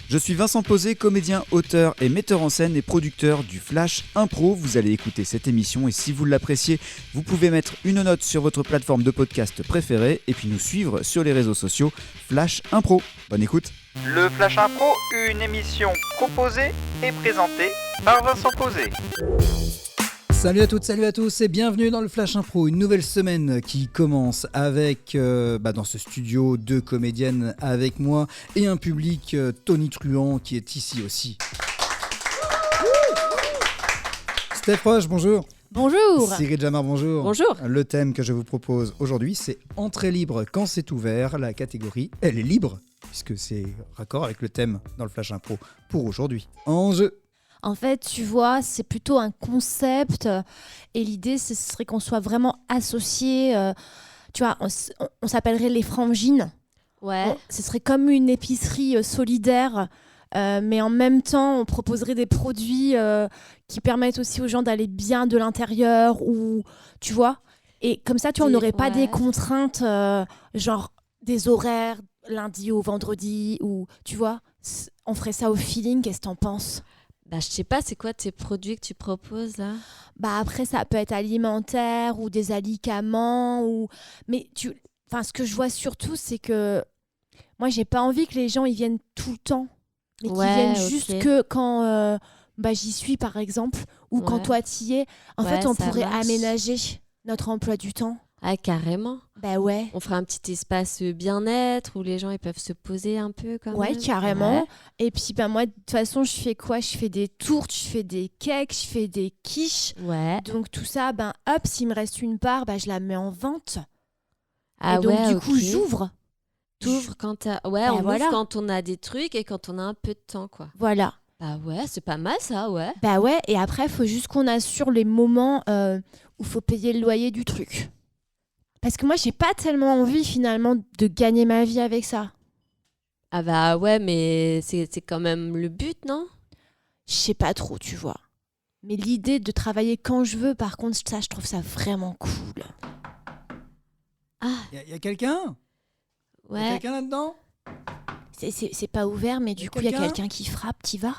Je suis Vincent Posé, comédien, auteur et metteur en scène et producteur du Flash Impro. Vous allez écouter cette émission et si vous l'appréciez, vous pouvez mettre une note sur votre plateforme de podcast préférée et puis nous suivre sur les réseaux sociaux Flash Impro. Bonne écoute. Le Flash Impro, une émission proposée et présentée par Vincent Posé. Salut à toutes, salut à tous et bienvenue dans le Flash Impro, une nouvelle semaine qui commence avec, dans ce studio, 2 comédiennes avec moi et un public tonitruant qui est ici aussi. Steph Roche, bonjour. Bonjour. Cyril Jamar, bonjour. Bonjour. Le thème que je vous propose aujourd'hui, c'est Entrée libre quand c'est ouvert. La catégorie, elle est libre, puisque c'est raccord avec le thème dans le Flash Impro pour aujourd'hui. En jeu. En fait, tu vois, c'est plutôt un concept et l'idée, ce serait qu'on soit vraiment associés. Tu vois, on s'appellerait les frangines. Ouais. Ce serait comme une épicerie solidaire, mais en même temps, on proposerait des produits qui permettent aussi aux gens d'aller bien de l'intérieur ou, tu vois. Et comme ça, tu vois, on n'aurait pas des contraintes, genre des horaires lundi au vendredi ou, tu vois, on ferait ça au feeling. Qu'est-ce que t'en penses ? Bah, je sais pas, c'est quoi tes produits que tu proposes là ? Bah après, ça peut être alimentaire ou des alicaments. Mais ce que je vois surtout, c'est que moi, j'ai pas envie que les gens ils viennent tout le temps. Mais qu'ils viennent juste que quand j'y suis, par exemple, ou quand toi t'y es. En fait, on pourrait aménager notre emploi du temps. Ah, carrément. Bah ouais. On fera un petit espace bien-être où les gens ils peuvent se poser un peu quand même. Ouais, carrément. Ouais. Et puis moi, de toute façon, je fais quoi ? Je fais des tourtes, je fais des cakes, je fais des quiches. Ouais. Donc tout ça, s'il me reste une part, je la mets en vente. Ah et donc ouais, du coup, j'ouvre. T'ouvres quand t'as... Ouais, on ouvre quand on a des trucs et quand on a un peu de temps, quoi. Voilà. Bah ouais, c'est pas mal ça, ouais. Bah ouais, et après, il faut juste qu'on assure les moments où il faut payer le loyer du truc. Parce que moi, j'ai pas tellement envie finalement de gagner ma vie avec ça. Ah bah ouais, mais c'est quand même le but, non ? Je sais pas trop, tu vois. Mais l'idée de travailler quand je veux, par contre, ça, je trouve ça vraiment cool. Ah. Y a quelqu'un ? Ouais. Y a quelqu'un là-dedans ? C'est pas ouvert, mais du coup, il y a quelqu'un qui frappe, t'y vas ?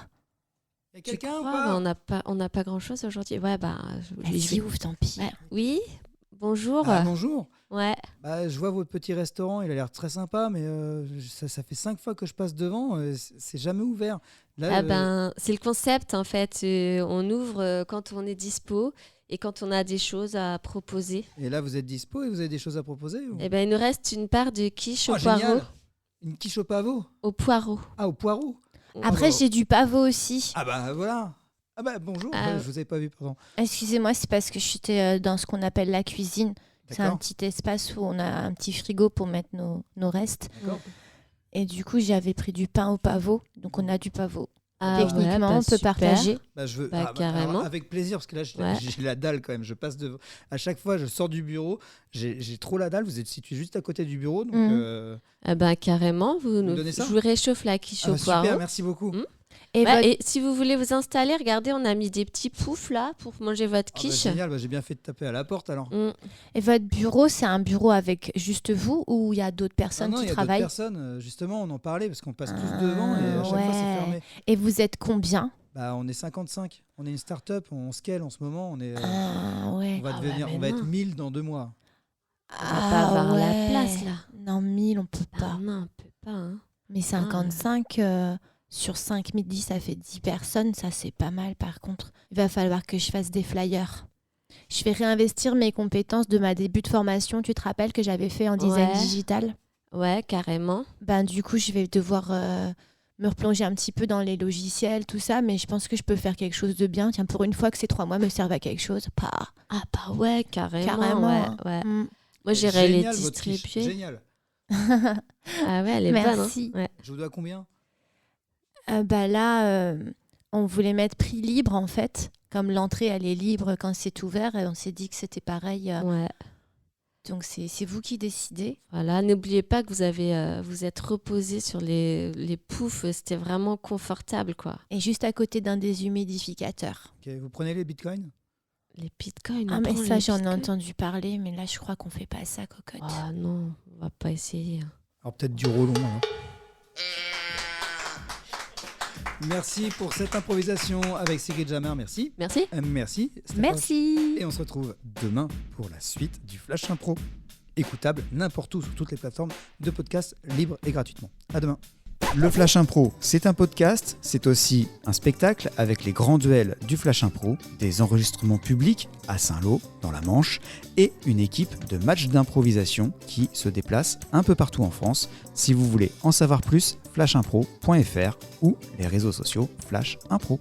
Y a quelqu'un ou pas ? pas ? On n'a pas grand-chose aujourd'hui. Ouais, Vas-y, ouvre, tant pis. Ouais. Oui ? Bonjour. Bonjour. Ouais. Je vois votre petit restaurant, il a l'air très sympa, mais ça fait 5 fois que je passe devant, c'est jamais ouvert. Là, c'est le concept en fait. On ouvre quand on est dispo et quand on a des choses à proposer. Et là, vous êtes dispo et vous avez des choses à proposer ou... Il nous reste une part de quiche au génial. poireau. Une quiche au pavot ? Au poireau. Ah, au poireau. Après, j'ai du pavot aussi. Ah bah voilà. Ah bah bonjour, je vous avais pas vu, pardon. Excusez-moi, c'est parce que j'étais dans ce qu'on appelle la cuisine. D'accord. C'est un petit espace où on a un petit frigo pour mettre nos restes. D'accord. Et du coup, j'avais pris du pain au pavot. Donc, on a du pavot. Techniquement, on peut partager. Je veux, carrément. avec plaisir, parce que là, j'ai la dalle quand même. Je passe devant. À chaque fois, je sors du bureau. J'ai trop la dalle. Vous êtes situé juste à côté du bureau. Donc, carrément. Vous donnez ça ? Je vous réchauffe la quiche au poireau. Super, merci beaucoup. Et si vous voulez vous installer, regardez, on a mis des petits poufs là pour manger votre quiche. Génial, j'ai bien fait de taper à la porte alors. Et votre bureau, c'est un bureau avec juste vous ou il y a d'autres personnes qui travaillent ? Il y a d'autres personnes, justement, on en parlait parce qu'on passe tous devant et à chaque fois c'est fermé. Et vous êtes combien ? On est 55. On est une start-up, on scale en ce moment. On est, on va être 1000 dans 2 mois. On va pas avoir la place là. Non, 1000, on peut pas. Non, on peut pas. Hein. Mais 55... Sur 5010, ça fait 10 personnes. Ça, c'est pas mal, par contre. Il va falloir que je fasse des flyers. Je vais réinvestir mes compétences de ma début de formation. Tu te rappelles que j'avais fait en design digital ? Ouais, carrément. Du coup, je vais devoir me replonger un petit peu dans les logiciels, tout ça. Mais je pense que je peux faire quelque chose de bien. Tiens, pour une fois que ces 3 mois me servent à quelque chose. Ah bah ouais, carrément. Ouais. Moi, j'irai les distribuer. Génial. Ah ouais, elle est Merci. bonne. Hein. Ouais. Je vous dois combien ? On voulait mettre prix libre en fait, comme l'entrée elle est libre quand c'est ouvert et on s'est dit que c'était pareil. Ouais. Donc c'est vous qui décidez. Voilà, n'oubliez pas que vous êtes reposé sur les poufs, c'était vraiment confortable quoi. Et juste à côté d'un déshumidificateur. Ok, vous prenez les bitcoins ? Les bitcoins. Ah mais ça j'en ai entendu parler, mais là je crois qu'on fait pas ça, cocotte. Ah non, on va pas essayer. Alors peut-être du roulon. Merci pour cette improvisation avec Sigrid Jammer, merci. Merci. Merci. Stéphane. Merci. Et on se retrouve demain pour la suite du Flash Impro. Écoutable n'importe où sur toutes les plateformes de podcasts libres et gratuitement. À demain. Le Flash Impro, c'est un podcast, c'est aussi un spectacle avec les grands duels du Flash Impro, des enregistrements publics à Saint-Lô, dans la Manche, et une équipe de matchs d'improvisation qui se déplace un peu partout en France. Si vous voulez en savoir plus, flashimpro.fr ou les réseaux sociaux Flash Impro.